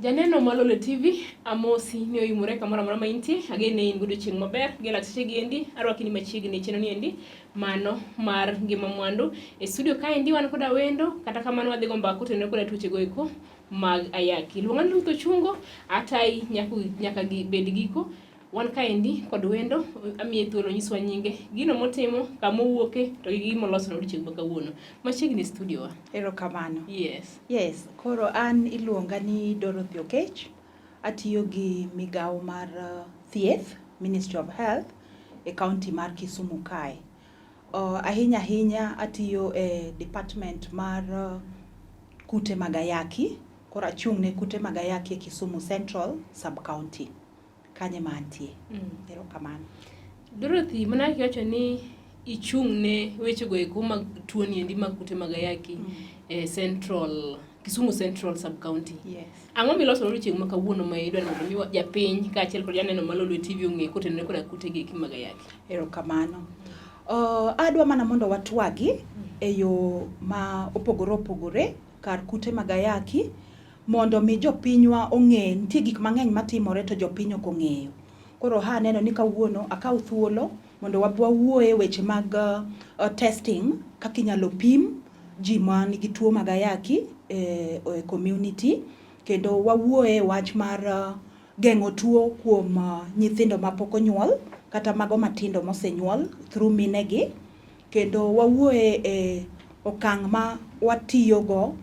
Janeno ma Lolwe Tv, amosi ni oyumore kamoro amora ma intie, agene in gudo chieng' maber, gi lakteche gi endi, arwaki ni machiegni e chenro ni endi, mano mar Ngima Mwandu. E studio ka endi wan koda wendo, kata kamano wadhi go mbaka tenore koda tuoche go eko mag Ayaki. Luonga ni Ruth Chungo, atai nyaka bed giko. Wan ka endi kod wendo, amiye thuolo nyiswa nyinge, gino motimo, kama owuoke, to gi gima oloso odiochieng' ma kawuono. Machiegni studio wa. Erokamano. Yes. Koro an iluonga ni Dorothy Okech. Atiyo gi migawo mar thieth, Ministry of Health, e county mar Kisumu kae. Ahinya atiyo e department mar kute mag Ayaki. Koro achung' ne kute mag Ayaki e Kisumu Central Sub-County. Kanye mantie. Erokamano. Dorothy, mana kiwacho ni ichung' ne weche go eko mag tuoni endi mag kute mag Ayaki Kisumu Central Sub-County. Yes. Ang'o miloso odiochieng' ma kawuono ma idwa mondo mi japiny kaachiel kod janeno ma Lolwe Tv ong'e kotenore koda kute gi eki mag Ayaki? Erokamano. Adwa mana mondo watwagi e yo ma opogore kar kute mag Ayaki mondo mi jopinywa ong'e nitie gik mang'eny matimore to jopiny ok ong'eyo. Koro aneno ni kawuono akaw thuolo mondo wawuoye weche mag testing kaka inyalo pim ji ma nigi tuo mag Ayaki e community, kendo wawuoye wach mar geng'o tuo kuom nyithindo mapok onyuol kata mago matindo mosenyuol through minegi, kendo wawuoye e okang' ma watiyogo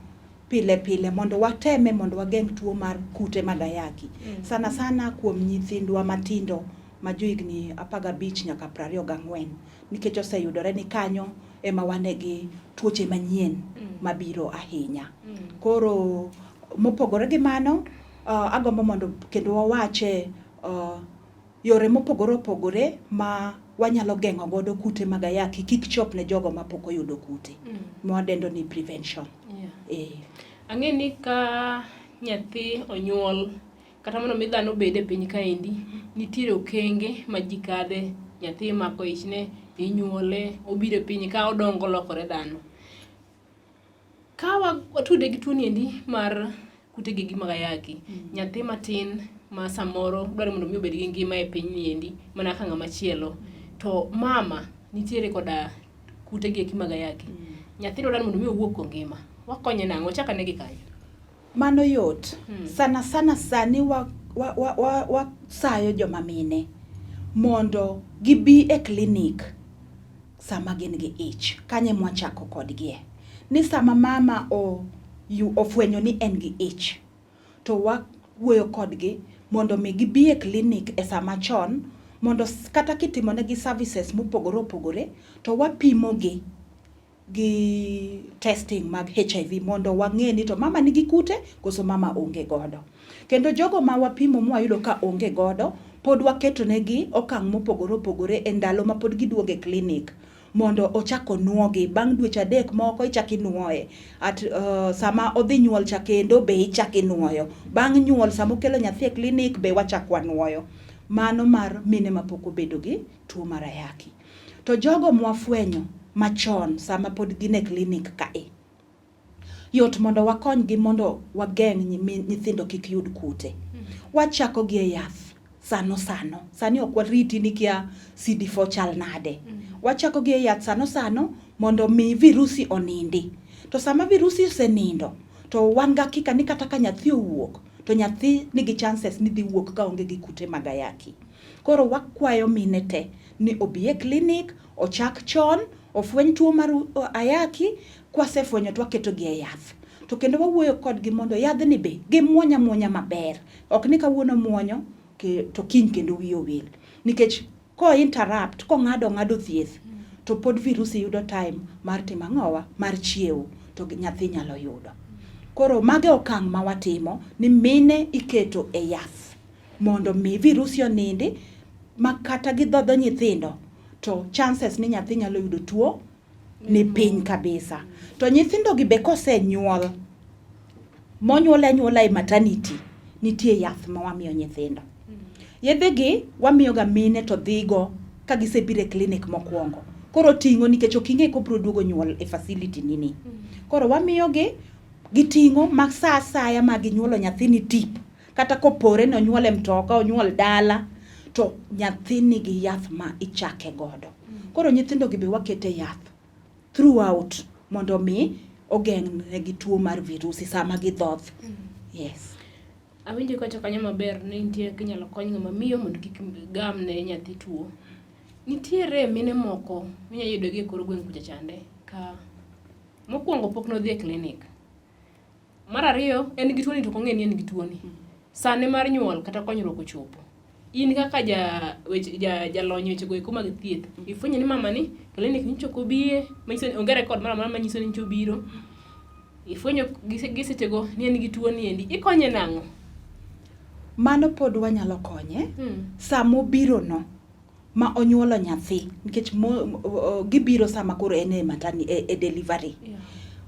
pile mondo wateme mondo wageng' tuo mar kute mag Ayaki. Sana kuom nyithindwa matindo ma johigni 15 nyaka 24, nikech oseyudore ni kanyo ema wanegi tuoche manyien mabiro ahinya. Koro mopogore gi mano, agombo mondo kendo wawache yore mopogore ma wanyalo geng'o godo kute mag Ayaki kik chop ne jogo mapok oyudo kute. Mwadendo ni prevention. Ang'e ni ka nyathi onyuol kata mondo mi dhano bed e piny kaendi, nitiere okenge ma ji kadhe, nyathi mako ichne, inyuole, obiro e piny ka odongo lokore dhano. Ka watude gi tuoni endi mar kute gi mag Ayaki, nyathi matin ma samoro dwaro mondo mi obed gi ngima e piny ni endi, mana ka ng'ama chielo, to mama nitiere koda kute gi mag Ayaki. Nyathi dwaro mondo mi owuog kongima. Wakonye nang'o? Chaka negi kanyo. Mano yot. Sana sani wasayo joma mine mondo gibi e klinik sama gin gi ich. Kanye mwachako kodgie. Ni sama mama ofwenyo ni en gi ich, to wawuoyo kodgi mondo mi gibi e klinik e sama chon, mondo kata kitimonegi services mopogore to wapimogi gi testing mag HIV mondo wang'e ni to mama nigi kute koso mama onge godo. Kendo jogo ma wapimo mwayudo ka onge godo, pod waketo negi okang' mopogore e ndalo ma pod giduoge klinik mondo ochako nuogi. Bang' dweche 3 moko ichaki nuoye. Sama odhi nyuol cha kendo be ichaki nuoyo. Bang' nyuol sama okelo nyathi e klinik be wachak wanuoyo. Mano mar mine mapok obedo gi tuo mar Ayaki. To jogo mwafwenyo machon sama pod gin e klinik kae, yot mondo wakonygi mondo wageng' nyithindo kik yud kute. Wachako gi e yath sano. Sani ok wariti ni kia CD4 chal nade. Wachako gi e yath sano mondo mi virusi onindi. To sama virusi osenindo, to wan ga kika ni kata ka nyathi owuok, to nyathi nigi chances ni dhi wuok ka onge gi kute mag Ayaki. Koro wakwayo mine te ni obi e klinik, ochak chon, ofweny tuo mar Ayaki, kwasefwenyo to waketo gi e yath. To kendo wawuoyo kodgi mondo yadhni be gimuonya maber. Ok ni kawuono muonyo to kiny kendo wiyi owil. Nikech ko interrupt, ko ng'ado thieth, to pod virusi yudo time mar timo ang'owa, mar chiewo, to nyathi nyalo yudo. Koro mage okang' ma watimo ni mine iketo e yath mondo mi virusi onindi, makata gidhodho nyithindo to chances ni nyathi nyalo yudo tuo ni piny kabisa. To nyithindo gi be kosenyuol, monyuol anyuola e maternity, nitie yath ma wamiyo nyithindo. Yedhe gi wamiyo ga mine to dhigo ka gisebire klinik mokwongo. Koro ting'o nikech ok ing'e ko biro duogo nyuol e facility nini. Koro wamiyo gi giting'o ma sa asaya ma ginyuolo nyathini tip kata kopore no nyuole mtoka onyuol dala to nyathi nigi yath ma ichake godo. Koro nyithindo gi be wakete yath throughout mondo mi ogeng' negi tuo mar virusi sama gidhoth. Yes. Awinjo ka kanyo maber ni nitie kinyalo kony ng'ama miyo mondo kik gam ne nyathi tuo. Nitiere mine moko minya yudo gi kor gweng' kucha chande ka mokwongo pok nodhi e klinik. Mar ariyo en gi tuoni to kong'e ni en gi tuoni. Sane mar nyuol kata konyruok ochopo. In kaka jalony weche go eko mag thieth. Ifwenyo ni mama ni klinik nyicho kobie, manyiso ni onge rekod mara manyiso ni nyicho biro. Ifwenyo gisechego ni en gi tuoni endi. Ikonye nang'o? Mano pod wanyalo konye. Samo biro no ma onyuolo nyathi nikech gibiro sama koro en e matani e delivery.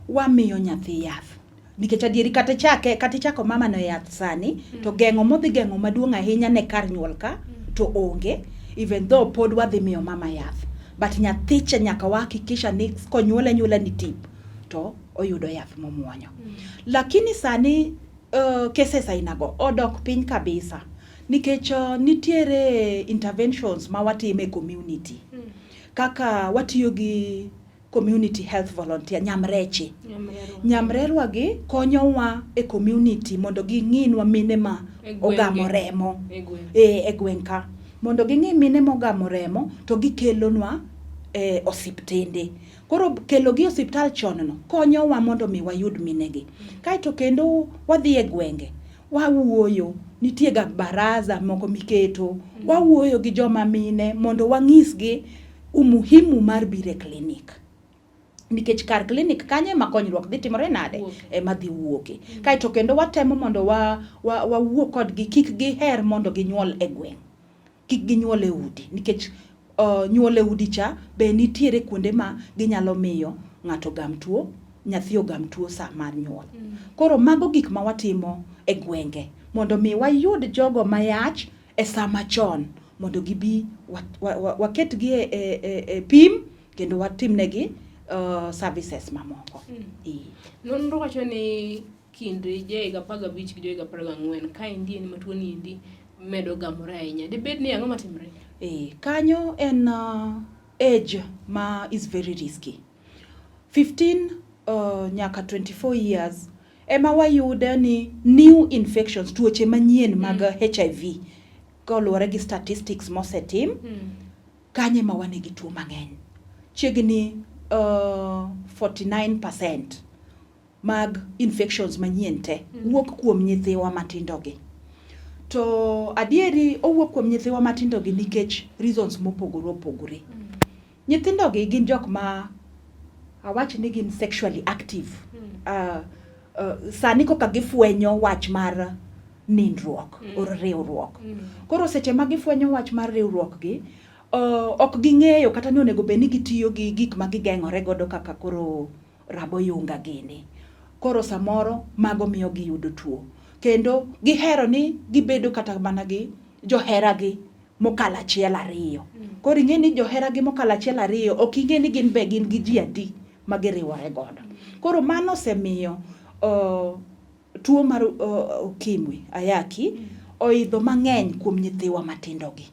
Wamiyo nyathi yath. Nikech adieri kata chako mama no yath sani to geng'o modhi geng'o maduong' ahinya ne kar nyuol ka to onge, even though pod wadhi miyo mama yath, but nyathi cha nyaka wahakikisha ni konyuole nyuola ni tip to oyudo yath momuonyo. Lakini sani cases ainago odok piny kabisa nikech nitiere interventions ma watime community. Kaka watiyo gi community health volunteer nyamrerwa gi konyowa e community mondo ging'inwa mine ma ogamo remo e gweng' ka mondo ging'i mine ma ogamo remo to gikelonwa osiptende. Koro kelo gi osiptal chon no konyowa mondo mi wayud mine gi. Kaito kendo wadhi e gwenge wawuoyo, nitie ga baraza moko miketo, wawuoyo gi joma mine mondo wang'isgi umuhimu mar bire klinik. Nikech kar klinik kanye ma konyruok dhi timore nade ema dhi wuoke. Kaito kendo watemo mondo wawuo kodgi kik giher mondo ginyuol e gweng'. Kik ginyuol e udi nikech nyuol e udi cha be nitiere kuonde ma ginyalo miyo ng'ato gam tuo, nyathi ogam tuo sa mar nyuol. Koro mago gik ma watimo e gwenge mondo mi wayud jogo mayach e sama chon mondo gibi waketgi e pim kendo watimnegi services mamoko. Nonro wacho ni kind higa 15 gi higa 14 ka indi en matuoni indi medo gamore ahinya. Debed ni ang'o matimre? Kanyo en age ma is very risky. 15 nyaka 24 years ema wayude ni new infections, tuoche manyien mag HIV koluwore gi statistics mosetim, kanye ma wane gi tuo mang'eny. Chiegni 49% mag infections manyien te wuok kuom nyithiwa matindogi. To adieri owuok kuom nyithiwa matindogi nikech reasons mopogore. Nyithindogi gin jok ma awach ni gin sexually active. Sani koka gifwenyo wach mar nindruok or riwruok. Koro seche ma gifwenyo wach mar riwruok gi ok ging'eyo kata ni onego bed ni gitiyo gi gik ma gigeng'ore godo kaka koro rabo yunga gini. Koro samoro mago miyo giyudo tuo. Kendo gihero ni gibedo kata mana gi johera gi mokalo achiel ariyo. Koro ing'e ni johera gi mokalo achiel ariyo ok ing'e ni gin be gin gi ji adi ma giriwore godo. Koro mano osemiyo tuo mar ukimwi Ayaki oidho mang'eny kuom nyithiwa matindogi.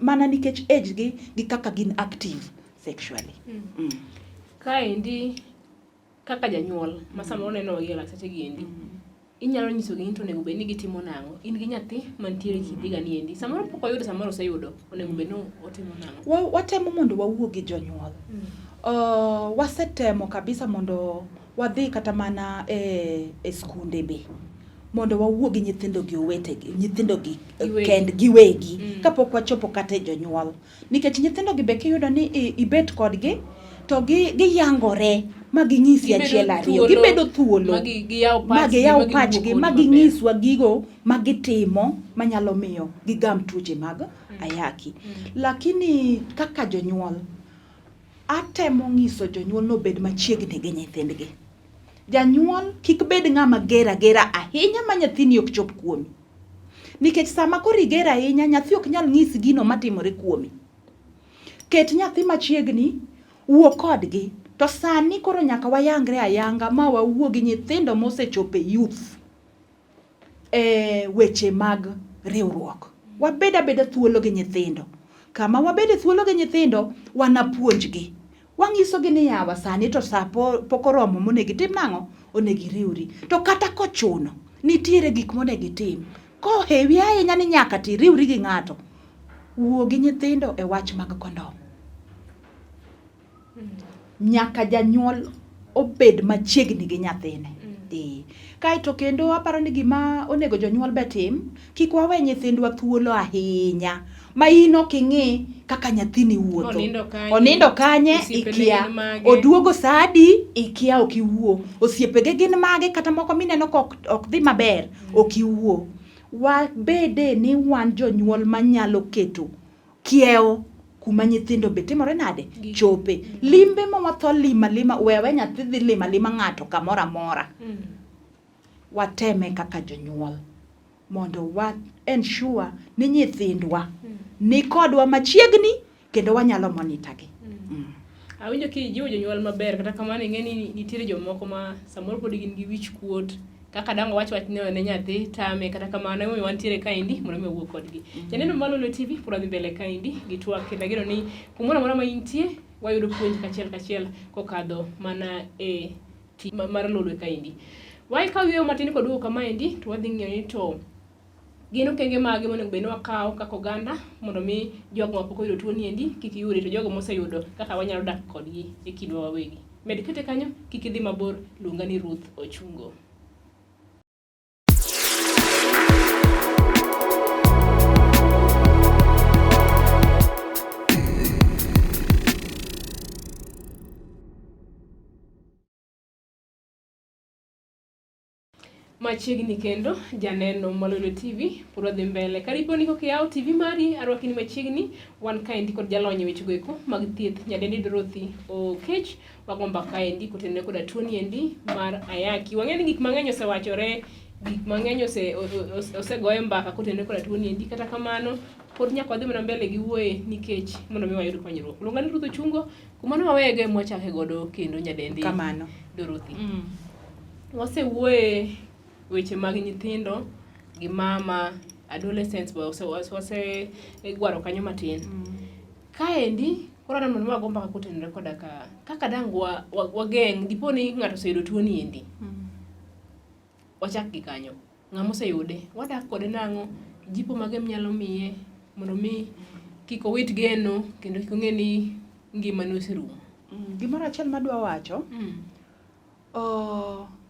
Mana nikech age gi kaka gin active sexually. Ka indi kaka janyuol ma samoro neno gi laktache gi endi inyalo nyiso gi into onego bed ni gitimo nang'o. In gi nyathi mantiere kidiga ni endi samoro pok oyudo samoro oseyudo onego bed ni otimo nang'o. Watemo mondo wawuo gi jonyuol. Wasetemo kabisa mondo wadhi kata mana e skunde be mondo wawuo gi nyithindo gi owetegi, nyithindo gi kend giwegi kapok wachopo kata e jonyuol. Nikech nyithindo gi be kiyudo ni ibet kodgi to giyangore ma ginyisi achiel ariyo, gibedo thuolo ma giyaw pachgi ma ginyiswa gigo ma gitimo manyalo miyo gigam tuoche mag Ayaki. Lakini kaka jonyuol atemo nyiso jonyuol no bed machiegni gi nyithindgi. Janyuol kik bed ng'ama gera ahinya ma nyathini ok chop kuomi. Nikech sama koro igera ahinya nyathi ok nyal nyisi gino matimore kuomi. Ket nyathi machiegni, wuo kodgi. To sani koro nyaka wayangre ayanga ma wawuo gi nyithindo mosechopo e youth. weche mag riwruok. Wabeda thuolo gi nyithindo. Kama wabede thuolo gi nyithindo, wanapuonjgi. Wang'isogi ni yawa sani to sa pok oromo monego itim nang'o, onego iriwri. To kata kochuno, nitiere gik monego itim. Kohewi ahinya ni nyaka tiriwri gi ng'ato, wuo gi nyithindo e wach mag kondom. Nyaka janyuol obed machiegni gi nyathine. Kaito kendo aparo ni gima onego jonyuol betim, kik wawe nyithindwa thuolo ahinya ma in ok ing'i kaka nyathini wuotho. Onindo kanye ikia, oduogo saa adi ikia ok iwuo, osiepege gin mage kata moko mineno ok dhi maber ok iwuo. Wabede ni wan jonyuol manyalo keto kiewo kuma nyithindo be timore nade chope. Limbe ma watho lima wewe nyathi dhi lima ng'ato kamoro amora. Wateme kaka jonyuol mondo wa ensure ni nyithindwa ni kodwa machiegni kendo wanyalo monitor gi. Awinjo ki jiwo jonyuol maber, kata kamano ing'eni nitiere jomoko ma samoro pod gin gi wich kuot kaka dango wach ne nyathi tame, kata kamano emomiyo wantiere kaendi mondo mi owuo kodgi. Janeno mar Lolwe TV pura dhi mbele kaendi gi twak kendo gino ni kumoro amora ma intie wayudo puonj kachiel kokadho mana e mar Lolwe kaendi. Wai ka wiyo matin kod duoko kamaendi to wadhi ng'iyo ni to gin okenge mage monego bed ni wakawo kaka oganda mondo mi jogo mapok oyudo tuo niendi kik yudi, to jogo moseyudo kaka wanyalo dak kodgi e kindwa wawegi. Med kete kanyo, kik idhi mabor, luonga ni Ruth Ochungo. Machiegni kendo janeno mar Lolwe TV puro dhi mbele. Karibu niko kiao TV mari arwakini machiegni wan kaendi kod jalony weche goeko mag thieth nyadendi Dorothy Okech wagomba kaendi kotene koda tuo niendi mar Ayaki. Wang'eni gik mang'eny osewachore, gik mang'eny osegoye mbaka kotene koda tuo niendi, kata kamano pod nyaka wadhi mana mbele gi wuoye nikech mondo mi wayud konyruok. Luonga ni Ruth Ochungo, kumano wawege mwachake godo kendo nyadendi kamano Dorothy. Wasewuoye weche mag nyithindo gi mama adolescents bo wase gwaro kanyo matin. Kaendi koro nan mondo wagomba ka kutenre koda kaka dangwa wageng dipo ni ng'ato oseyudo tuo niendi. Wachak gi kanyo. Ng'ama oseyude wadak kode nang'o, jipo mage nyalo miye mondo mi kik owit geno kendo kik ong'e ni ngima ne oserumo. Gimoro achiel madwa wacho,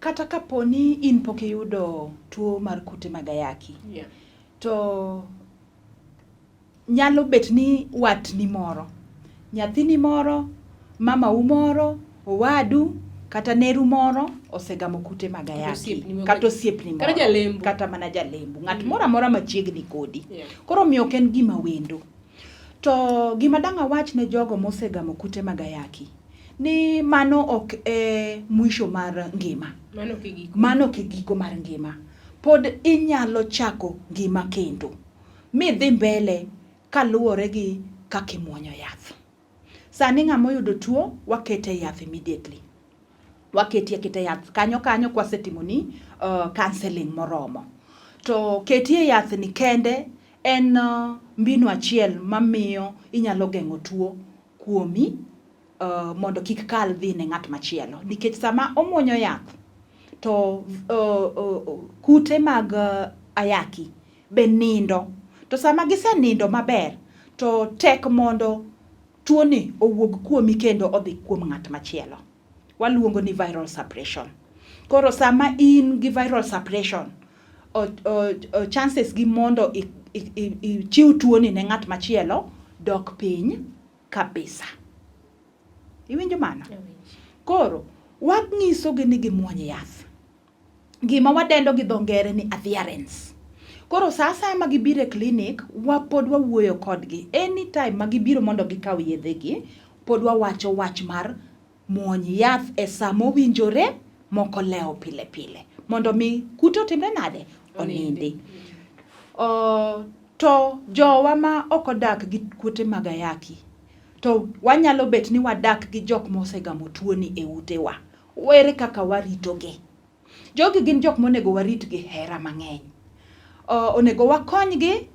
kata kaponi in pok iyudo tuo mar kute mag Ayaki, to nyalo bet ni watni moro, nyathini moro, mama moro, owadu kata neru moro osegamo kute mag Ayaki, kata osiepni moro, kata mana jalembu, ng'at moro amora machiegni kodi. Koro miyo ok en gima wendo. To gima dang' awach ne jogo mosegamo kute mag Ayaki ni mano ok mwisho mar ngima. Mano ok giko mar ngima. Pod inyalo chako ngima kendo. Midhi mbele kaluwore gi kaka imuonyo yath. Sani ng'ama oyudo tuo wakete yath immediately. Wakete yath kanyo kwasetimoni counseling moromo. To ketie yath ni kende en mbinu achiel mamiyo inyalo geng'o tuo kuomi mondo kik kal dhi ne ng'at machielo. Nikech sama omuonyo yath to kute mag Ayaki be nindo. To sama gisenindo maber to tek mondo tuo ni owuog kuomi kendo odhi kuom ng'at machielo. Waluongo ni viral suppression. Koro sama in gi viral suppression, chances gi mondo ichiw tuo ni ne ng'at machielo dok piny kabisa. Iwinjo mano? Koro wang'iso gi ni gimuony yath. Gima wadendo gi dho ngere ni adherence. Koro sa ma gibiro e clinic, pod wawuoyo kodgi. Anytime ma gibiro mondo gikaw yedhegi, pod wawacho wach mar muony yath e sa mowinjore moko leo pile. Mondo mi kute otimre nade? Onindi. To jowa ma ok odak gi kute mag Ayaki, to wanyalo bet ni wadak gi jok mosegamo tuo ni e utewa. Were kaka warito gi. Jogi gin jok monego warit gi hera mang'eny. onego wakonygi,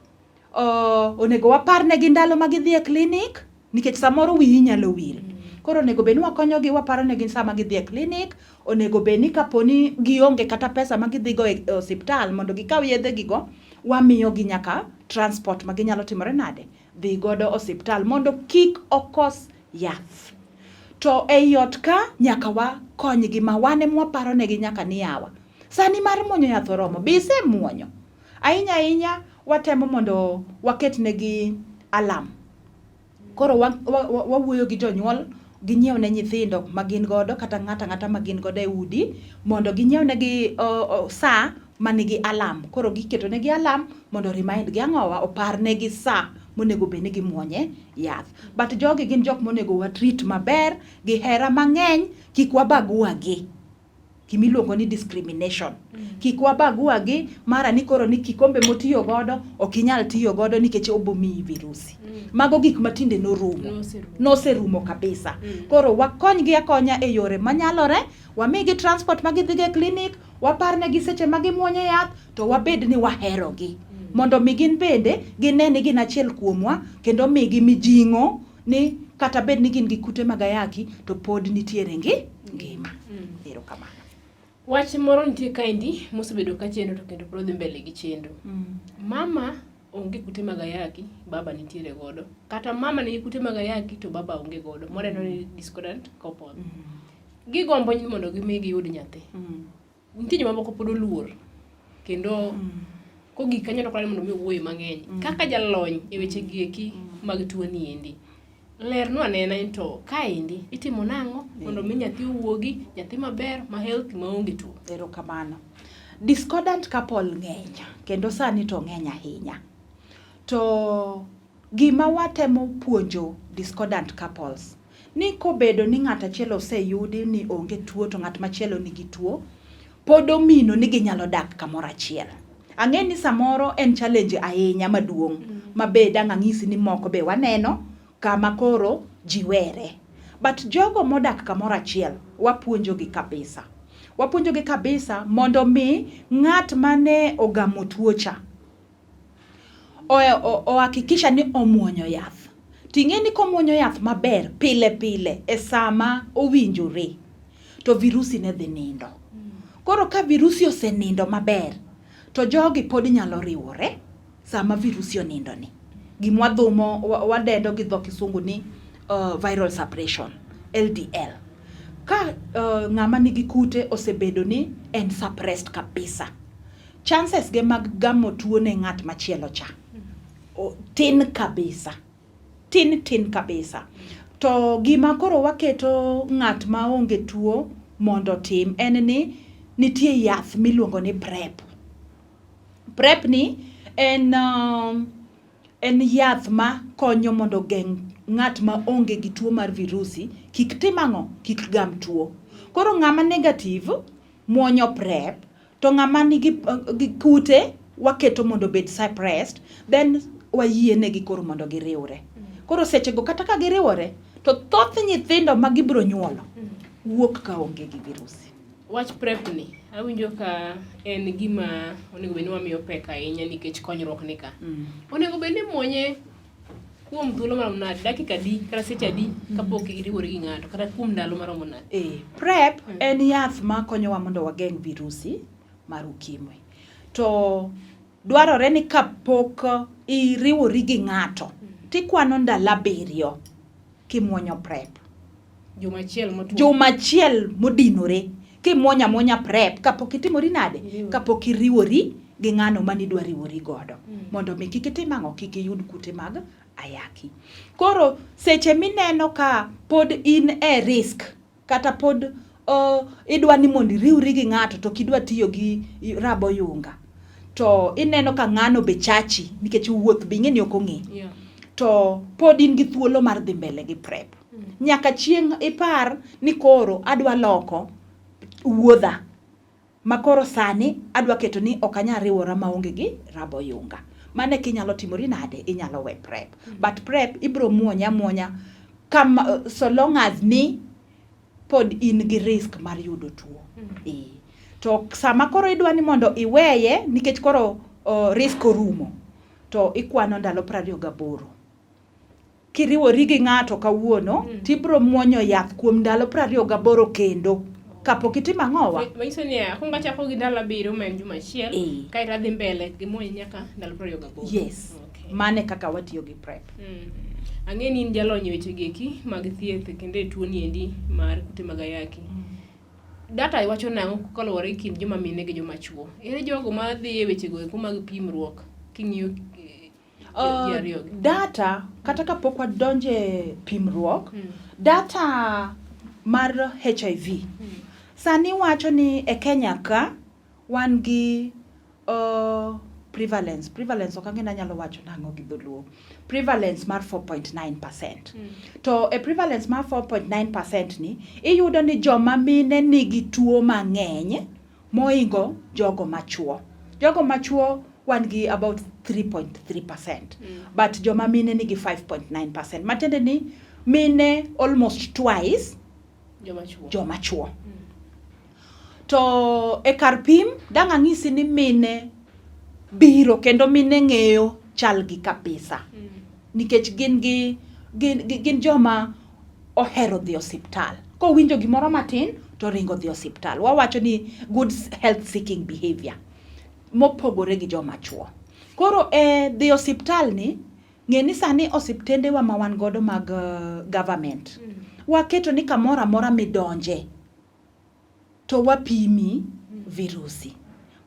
onego waparnegi ndalo ma gidhi e klinik, nikech samoro wiyi nyalo wil. Koro onego bed ni wakonyogi, waparonegi sama gidhi e klinik, onego bed ni kaponi gionge kata pesa ma gidhigo e osiptal mondo gikaw yedhegigo, wamiyogi nyaka transport ma ginyalo timore nade, dhi godo osiptal mondo kik okos yath. To ei ot ka nyaka wakonygi ma wane mwaparonegi nyaka ni yawa. Sani mar muonyo yath oromo, be isemuonyo? Ahinya ahinya watemo mondo waketnegi alarm. Koro wawuoyo gi jonyuol, ginyiew ne nyithindo magin godo kata ng'ata ma gin godo e udi mondo ginyiew negi saa manigi alarm. Koro giketo negi alarm mondo remind gi ang'owa, opar negi saa monego bed ni gimuonye yath. But jogi gin jok monego wa treat maber, gi hera mang'eny, kik wabaguagi. Kimiluongo ni discrimination. Kik wabaguagi mara ni koro ni kikombe motiyo godo ok inyal tiyo godo nikech obomiyi virusi. Mago gik matinde noserumo kabisa. Koro wakonygi akonya e yore manyalore, wamigi transport magidhi e klinik, waparnegi seche magimuonye yath, to wabed ni waherogi. Mondo mi gin bende gine ni gin achiel kuomwa, kendo migi mijing'o ni kata bed ni gin gi kute mag ayaki to pod nitiere ngima. Erokamano. Wach moro nitie kaendi mosebedo ka chendo to kendo pod dhi mbele gi chendo. Mama onge kute mag ayaki, baba nitiere godo. Kata mama nigi kute mag ayaki to baba onge godo. Moreno ni discordant couple. Gigombo ni mondo gimi giyud nyathi. Nitie joma moko pod oluor. Kendo kogik kanyo to mondo mi wuoye mang'eny. Kaka jalony e weche gieki mag tuo ni endi. Ler no anena into kaendi itimo nang'o mondo mi nyathi owuogi, nyathi maber, ma healthy, ma onge tuo. Erokamano. Discordant couple ng'eny, kendo sani to ng'eny ahinya. To gima watemo puonjo discordant couples, ni kobedo ni ng'at achiel oseyudi ni onge tuo to ng'at machielo nigi tuo, pod omino ni ginyalo dak kamoro achiel. Ang'e ni samoro en challenge ahinya maduong', mabeda ng'anyisi ni moko be waneno kama koro jiwere. But jogo modak kamoro achiel, wapuonjogi kabisa. Wapuonjogi kabisa mondo mi ng'at mane ogamo tuocha hakikisha ni omuonyo yath. Ting'e ni komuonyo yath maber pile pile e sama owinjore, to virusi ne dhi nindo. Koro ka virusi osenindo maber, to jogi pod nyalo riwore sama virusi onindo ni. Gimwadhumo wadendo gi dho kisungu ni viral suppression, LDL. Ka ng'ama nigi kute osebedo ni en suppressed kabisa, chances ge mag gamo tuo ne ng'at machielo cha tin kabisa. Tin kabisa. To gima koro waketo ng'at ma onge tuo mondo tim en ni nitie yath miluongo ni PrEP. PrEP ni en yath ma konyo mondo geng' ng'at ma onge gi tuo mar virusi kik timang'o, kik gam tuo. Koro ng'ama negative muonyo PrEP, to ng'ama nigi kute waketo mondo bed suppressed, then wayienegi koro mondo giriwre. Koro sechego kata ka giriwore, to thoth nyithindo ma gibro nyuolo wuok ka onge gi virusi. Wach PrEP ni, awinjo ka en gima onego bed ni wamiyo pek ahinya nikech konyruok ni ka. Onego bed ni muonye kuom thuolo marom nade, dakika adi kata seche adi kapok iriwori gi ng'ato, kata kuom ndalo maromo nade. PrEP en yath ma konyowa mondo wageng' virusi mar ukimwi. To dwarore ni kapok iriwori gi ng'ato, tikwano ndalo 7 kimuonyo PrEP. Jumachiel modinore kimuonya PrEP kapok itimori nade, kapok iriwori gi ng'ano manidwa riwori godo, mondo mi kik itimang'o, kik iyud kute mag ayaki. Koro seche mineno ka pod in e risk, kata pod idwa ni mondo iriwri gi ng'ato to kidwa tiyo gi rabo yunga, to ineno ka ng'ano be chachi nikech wuoth be ing'eni ok ong'e, to pod in gi thuolo mar dhi mbele gi PrEP. Nyaka chieng' ipar ni koro adwa loko wuodha, makoro sani adwa keto ni ok anyal riwora maonge gi rabo yunga. Mane kinyalo timori nade, inyalo we PrEP. But PrEP ibro muonya so long as ni pod in gi risk mar yudo tuo. To sama koro idwa ni mondo iweye nikech koro risk orumo to ikwano ndalo 28. Kiriwori gi ng'ato kawuono tibro muonyo yath kuom ndalo 28 kendo kapok itimo ang'owa. Manyiso ni akwongo achako gi ndalo 7 ma en juma achiel kae to adhi mbele gi muony nyaka ndalo 28. Yes. Mane kaka watiyo gi prep. Ang'e ni in jalony weche geki mag thieth kendo e tuo ni endi mar kute mag ayaki. Data iwacho nang'o kaluwore kind joma mine gi joma chuo? Ere jogo ma dhi e weche go mag pimruok king'iyo data kata kapok wadonje pimruok, data mar HIV sani wacho ni e Kenya ka wan gi prevalence ok ang'e anyalo wacho nang'o gi dholuo. Prevalence mar 4.9%. To e prevalence mar 4.9% ni iyudo ni joma mine nigi tuo mang'eny moingo jogo machuo. Jogo machuo wan gi about 3.3%. But joma mine nigi 5.9%. Matende ni mine almost twice joma chuo. To e kar pim dang' ang'isi ni mine biro kendo mine ng'eyo chal gi kabisa. Nikech gin joma ohero dhi osiptal. Kowinjo gimoro matin to ringo dhi osiptal. Wawacho ni good health seeking behavior mopogore gi joma chuo. Koro dhi osiptal ni ng'eni sani osiptende wa ma wan godo mag government. Waketo ni kamoro amora midonje to wapimi virusi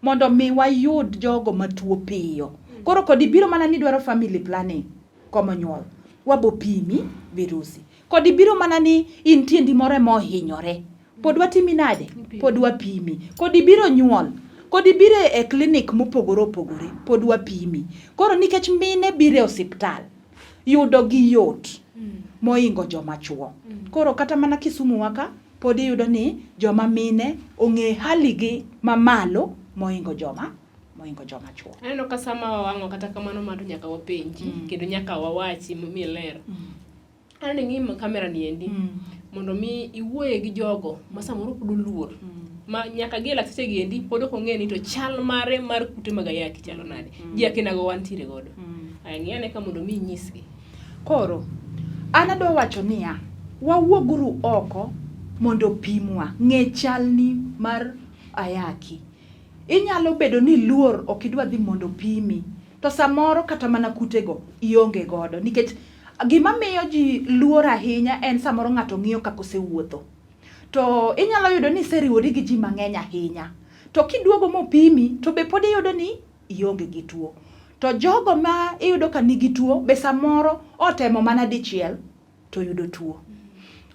mondo mi wayud jogo matuo piyo. Koro kodi biro mana ni dwaro family planning komo nyuol, wabo pimi virusi. Kodi biro mana ni intiendi more mohinyore, pod watimi nade? Pod wapimi. Kodi biro nyuol, kodi biro e klinik mopogore, pod wapimi. Koro nikech mine biro e osiptal, yudo gi yot moingo joma chuo. Koro kata mana Kisumu waka pod yudo ni joma mine ong'e hali gi mamalo moingo joma chuo. Aneno ka sama wawang'o kata kamano mano nyaka wapenji kendo nyaka wawachi miler. Aneno ng'ima kamera ni endi mondo mi iwuoye gi jogo ma samoro pod oluor. Ma nyaka gi lakteche gi endi pod ok ong'e ni to chal mare mar kute mag ayaki chalo nade. Ji akinago wantiere godo. Ng'iyane ka mondo mi inyisgi. Koro an adwa wacho niya, wawuoguru oko mondo pimwa ng'e chalni mar ayaki. Inyalo bedo ni luor ok idwa dhi mondo pimi, to samoro kata mana kutego ionge godo. Nikech gima miyo ji luor ahinya en samoro ng'ato ng'iyo kaka osewuotho. To inyalo yudo ni seriwori gi ji mang'eny ahinya. To kiduogo mopimi to be pod iyudo ni ionge gi tuo. To jogo ma iyudo ka nigi tuo be samoro otemo mana dichiel to yudo tuo.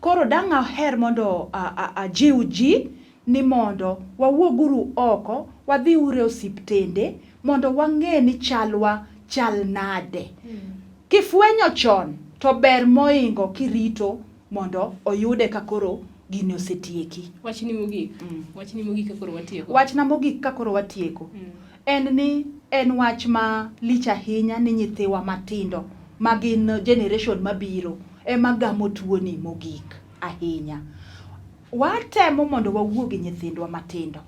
Koro dang' aher mondo ajiw ji ni mondo wawuoguru oko, wadhi ure osiptende mondo wang'e ni chalwa chal nade. Kifwenyo chon to ber moingo kirito mondo oyude ka koro gini osetieki. Wachni mogik. Wachni mogik ka koro watieko. Wachna mogik ka koro watieko. En wach ma lich ahinya ni nyithiwa matindo magin generation mabiro ema gamo tuo ni mogik ahinya. Watemo mondo wawuo gi nyithindwa matindo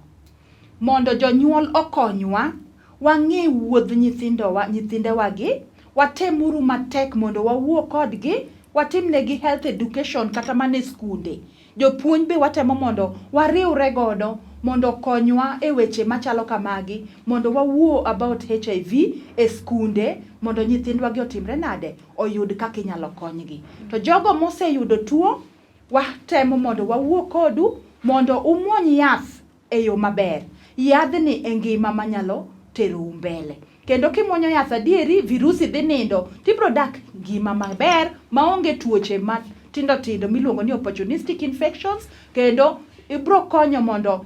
mondo jonyuol okonywa wang'e wuodh nyithindewa gi, watemuru matek mondo wawuo kodgi, watimnegi health education kata mana e skunde. Jopuonj be watemo mondo wariwre godo mondo konywa e weche machalo kamagi, mondo wawuo about HIV e skunde mondo nyithindwa gi otimre nade, oyud kaka inyalo konygi. To jogo moseyudo tuo watemo mondo wawuo kodu mondo umuony yath e yo maber. Yadhni e ngima manyalo tero mbele. Kendo kimuonyo yath adieri, virusi dhi nindo, tibro dak ngima maber maonge tuoche matindo miluongo ni opportunistic infections, kendo ibro konyo mondo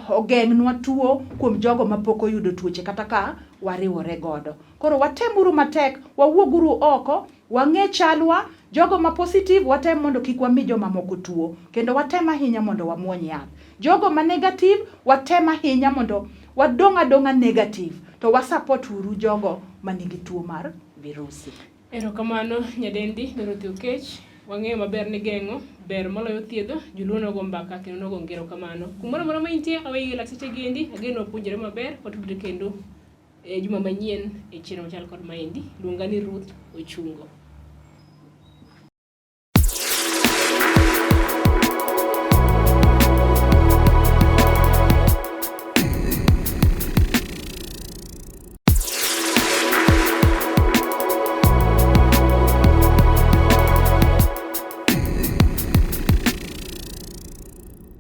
ogeng'nwa tuo kuom jogo mapok oyudo tuoche kata ka wariwore godo. Koro watemuru matek, wawuoguru oko, wang'e chalwa, jogo ma positive watem mondo kik wami joma moko tuo, kendo watem ahinya mondo wamuony yath. Jogo ma negative watem ahinya mondo wadonga negative, to wasupport uru jogo manigi tuo mar virusi. Erokamano nyadendi Dorothy Okech, wang'eyo maber ni geng'o ber moloyo thiedho. Joluo nogo mbaka kendo nogo ngero kamano. Kumoro amora ma intie aweyi lakteche gendi ageno puonjore maber watudre kendo juma manyien e chiro machal kod maendi. Luonga ni Ruth Ochungo.